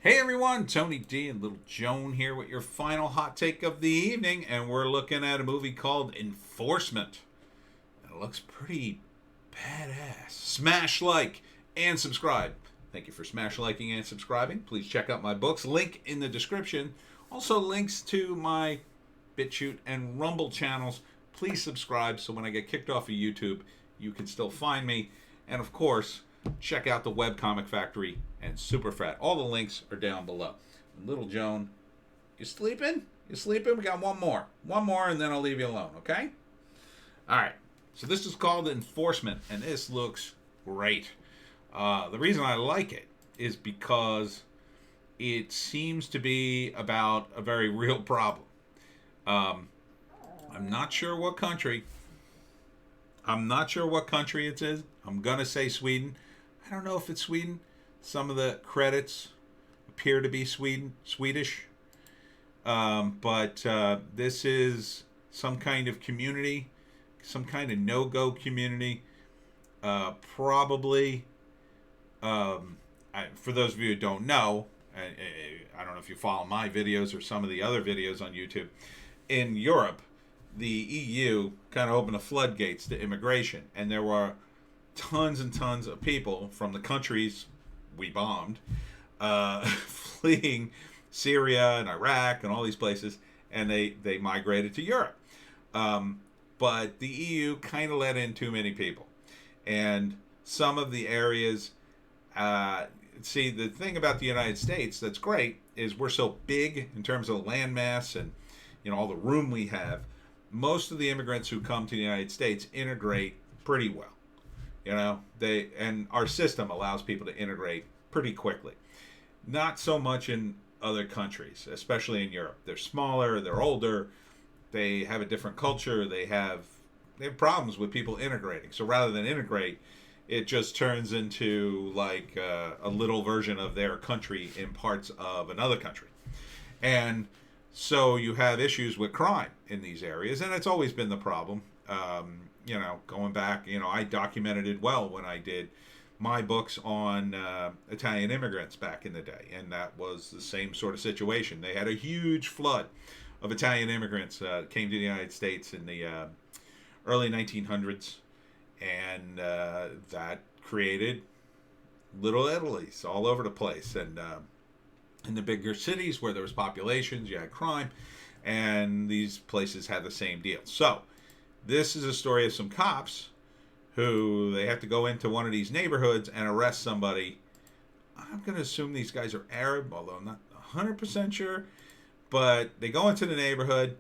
Hey everyone, Tony D and Little Joan here with your final hot take of the evening, and we're looking at a movie called Enforcement. It looks pretty badass. Smash like and subscribe. Thank you for smash liking and subscribing. Please check out my books. Link in the description. Also links to my BitChute and Rumble channels. Please subscribe so when I get kicked off of YouTube, you can still find me. And of course, check out the Webcomic Factory and Superfrat. All the links are down below. Little Joan, you sleeping? You sleeping? We got one more. One more, and then I'll leave you alone, okay? All right. So this is called Enforcement, and this looks great. The reason I like it is because it seems to be about a very real problem. Um, I'm not sure what country. I'm not sure what country it is. I'm gonna say Sweden. I don't know if it's Sweden. Some of the credits appear to be Swedish. But this is some kind of community, some kind of no-go community. Probably, for those of you who don't know, I don't know if you follow my videos or some of the other videos on YouTube. In Europe, the EU kind of opened the floodgates to immigration, and there were tons and tons of people from the countries we bombed fleeing Syria and Iraq and all these places, and they migrated to Europe. But the EU kind of let in too many people, and some of the areas. See, the thing about the United States that's great is we're so big in terms of land mass and all the room we have. Most of the immigrants who come to the United States integrate pretty well. And our system allows people to integrate pretty quickly. Not so much in other countries, especially in Europe. They're smaller, they're older, they have a different culture, they have problems with people integrating. So rather than integrate, it just turns into like a little version of their country in parts of another country. And so you have issues with crime in these areas, and it's always been the problem. Going back, I documented it well when I did my books on Italian immigrants back in the day, and that was the same sort of situation. They had a huge flood of Italian immigrants came to the United States in the early 1900s, and that created little Italy's all over the place. And in the bigger cities where there was populations, you had crime, and these places had the same deal. So this is a story of some cops who they have to go into one of these neighborhoods and arrest somebody. I'm going to assume these guys are Arab, although I'm not 100% sure. But they go into the neighborhood,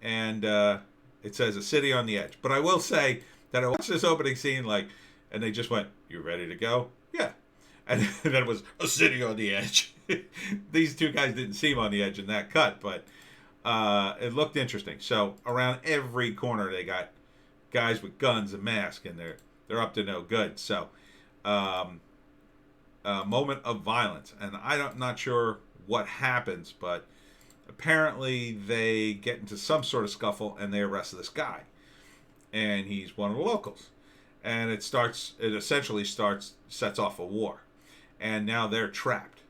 and it says a city on the edge. But I will say that I watched this opening scene, and they just went, "You ready to go?" Yeah. And then it was a city on the edge. These two guys didn't seem on the edge in that cut, but it looked interesting. So around every corner, they got guys with guns and masks, and they're up to no good. So a moment of violence, and I'm not sure what happens, but apparently they get into some sort of scuffle, and they arrest this guy, and he's one of the locals, and it essentially sets off a war, and now they're trapped.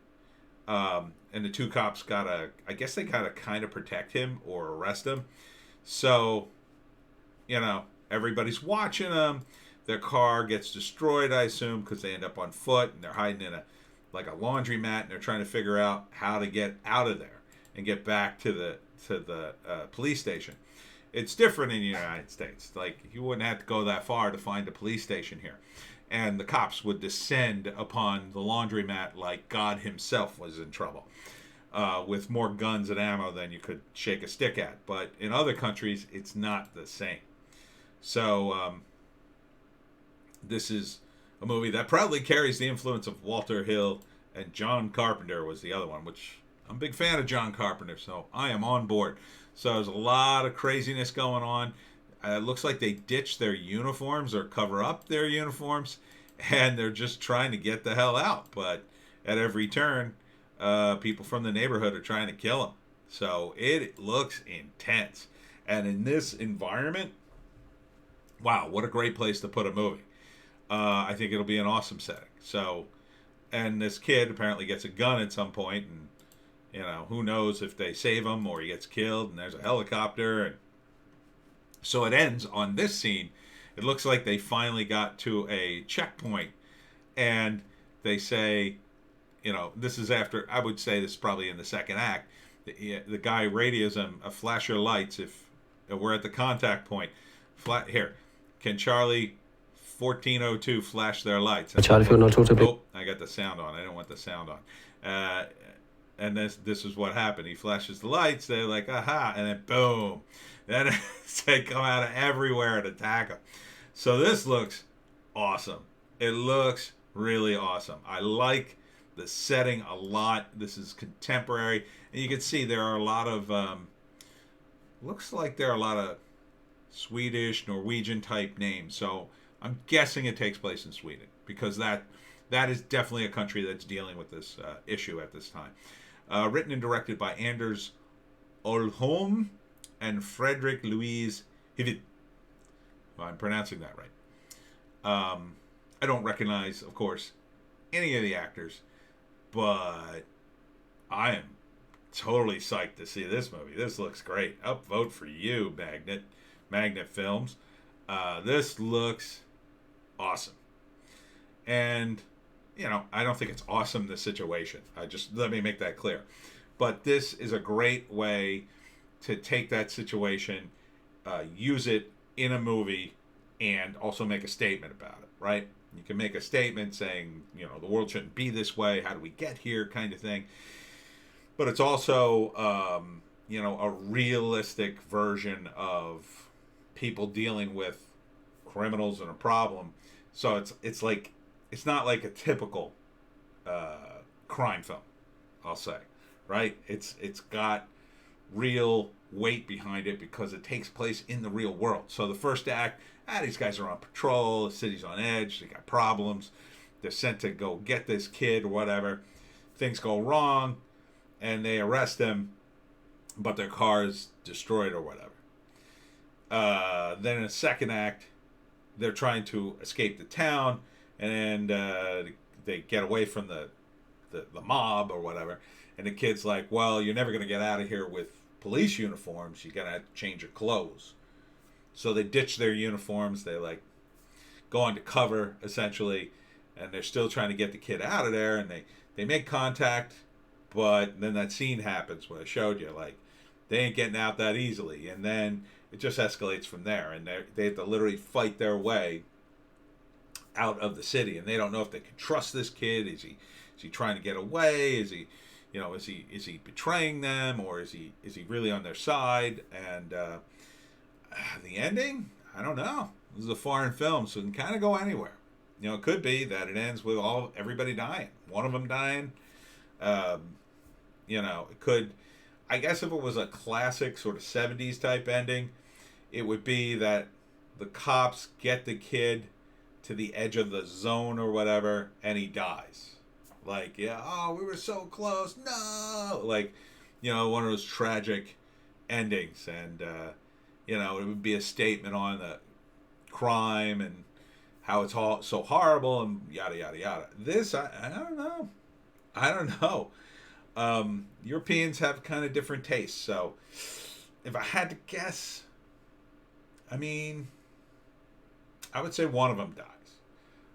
And the two cops I guess they gotta kind of protect him or arrest him. So, everybody's watching them. Their car gets destroyed, I assume, because they end up on foot, and they're hiding in a laundromat, and they're trying to figure out how to get out of there and get back to the police station. It's different in the United States. You wouldn't have to go that far to find a police station here. And the cops would descend upon the laundromat like God himself was in trouble, with more guns and ammo than you could shake a stick at. But in other countries, it's not the same. So this is a movie that proudly carries the influence of Walter Hill, and John Carpenter was the other one, which I'm a big fan of John Carpenter, so I am on board. So there's a lot of craziness going on. It looks like they ditched their uniforms or cover up their uniforms, and they're just trying to get the hell out. But at every turn, people from the neighborhood are trying to kill them. So it looks intense. And in this environment, wow, what a great place to put a movie. I think it'll be an awesome setting. So And this kid apparently gets a gun at some point, and who knows if they save him or he gets killed, and there's a helicopter. And so it ends on this scene. It looks like they finally got to a checkpoint, and they say, this is after, I would say this is probably in the second act. The guy radios him, flash your lights if we're at the contact point. Here, can Charlie 1402 flash their lights? Charlie 1402. Oh, I got the sound on. I didn't want the sound on. And this is what happened. He flashes the lights. They're like, aha, and then boom. Then they come out of everywhere and attack him. So this looks awesome. It looks really awesome. I like the setting a lot. This is contemporary, and you can see there are a lot of looks like there are a lot of Swedish, Norwegian type names. So I'm guessing it takes place in Sweden, because that is definitely a country that's dealing with this issue at this time. Written and directed by Anders Olholm and Frederick Louise Hivid. Well, I'm pronouncing that right. I don't recognize, of course, any of the actors, but I am totally psyched to see this movie. This looks great. Upvote for you, Magnet Films. This looks awesome. And, I don't think it's awesome, this situation. Let me make that clear. But this is a great way to take that situation, use it in a movie, and also make a statement about it, right? You can make a statement saying, the world shouldn't be this way. How do we get here, kind of thing. But it's also, a realistic version of people dealing with criminals and a problem. So it's like, it's not like a typical crime film, I'll say, right? It's got real weight behind it because it takes place in the real world. So the first act, these guys are on patrol, the city's on edge, they got problems, they're sent to go get this kid or whatever. Things go wrong, and they arrest him, but their car is destroyed or whatever. Then in the second act, they're trying to escape the town, and they get away from the mob or whatever. And the kid's like, well, you're never going to get out of here with police uniforms. You're going to have to change your clothes. So they ditch their uniforms. They go undercover, essentially, and they're still trying to get the kid out of there. And they make contact, but then that scene happens where I showed you, they ain't getting out that easily. And then it just escalates from there. And they have to literally fight their way out of the city. And they don't know if they can trust this kid. Is he trying to get away? Is he, is he betraying them, or is he really on their side? And the ending, I don't know. This is a foreign film, so it can kind of go anywhere. It could be that it ends with everybody dying, one of them dying. It could. I guess if it was a classic sort of 70s type ending, it would be that the cops get the kid to the edge of the zone or whatever, and he dies. We were so close. No, one of those tragic endings, and it would be a statement on the crime and how it's all so horrible and yada yada yada. This, I don't know. Europeans have kind of different tastes, so if I had to guess, I would say one of them dies.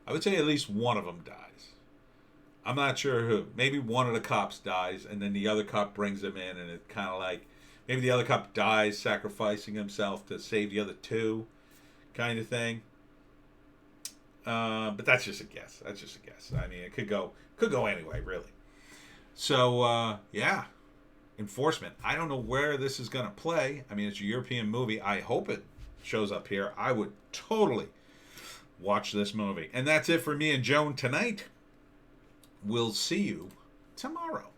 I would say at least one of them dies. I'm not sure who. Maybe one of the cops dies, and then the other cop brings him in, and it's kind of like maybe the other cop dies sacrificing himself to save the other two, kind of thing. But that's just a guess. It could go anyway, really. So Enforcement. I don't know where this is going to play. It's a European movie. I hope it shows up here. I would totally watch this movie. And that's it for me and Joan tonight. We'll see you tomorrow.